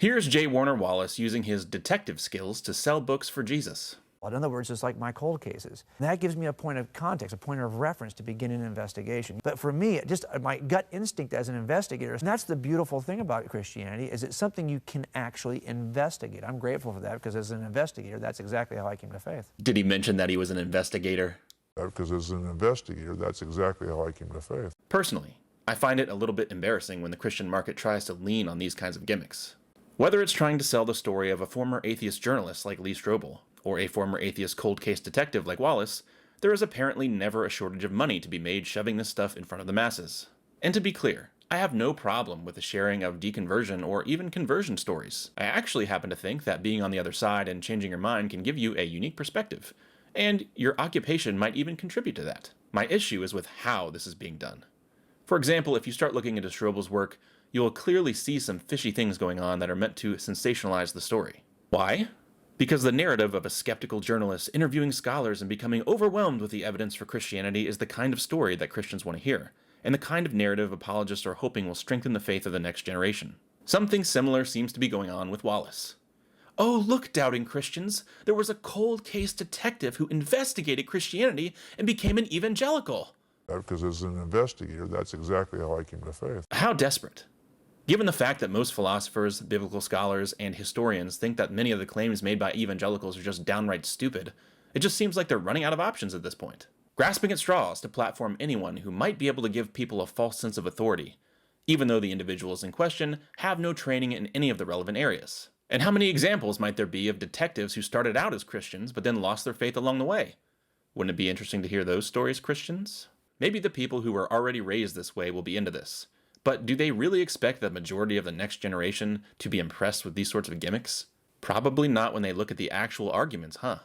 Here's J. Warner Wallace using his detective skills to sell books for Jesus. In other words, it's like my cold cases. That gives me a point of context, a point of reference to begin an investigation. But for me, just my gut instinct as an investigator, and that's the beautiful thing about Christianity, is it's something you can actually investigate. I'm grateful for that because as an investigator, that's exactly how I came to faith. Did he mention that he was an investigator? Because as an investigator, that's exactly how I came to faith. Personally, I find it a little bit embarrassing when the Christian market tries to lean on these kinds of gimmicks. Whether it's trying to sell the story of a former atheist journalist like Lee Strobel, or a former atheist cold case detective like Wallace, there is apparently never a shortage of money to be made shoving this stuff in front of the masses. And to be clear, I have no problem with the sharing of deconversion or even conversion stories. I actually happen to think that being on the other side and changing your mind can give you a unique perspective, and your occupation might even contribute to that. My issue is with how this is being done. For example, if you start looking into Strobel's work, you will clearly see some fishy things going on that are meant to sensationalize the story. Why? Because the narrative of a skeptical journalist interviewing scholars and becoming overwhelmed with the evidence for Christianity is the kind of story that Christians want to hear, and the kind of narrative apologists are hoping will strengthen the faith of the next generation. Something similar seems to be going on with Wallace. Oh, look, doubting Christians, there was a cold case detective who investigated Christianity and became an evangelical. Because as an investigator, that's exactly how I came to faith. How desperate. Given the fact that most philosophers, biblical scholars, and historians think that many of the claims made by evangelicals are just downright stupid, it just seems like they're running out of options at this point. Grasping at straws to platform anyone who might be able to give people a false sense of authority, even though the individuals in question have no training in any of the relevant areas. And how many examples might there be of detectives who started out as Christians but then lost their faith along the way? Wouldn't it be interesting to hear those stories, Christians? Maybe the people who were already raised this way will be into this. But do they really expect the majority of the next generation to be impressed with these sorts of gimmicks? Probably not when they look at the actual arguments, huh?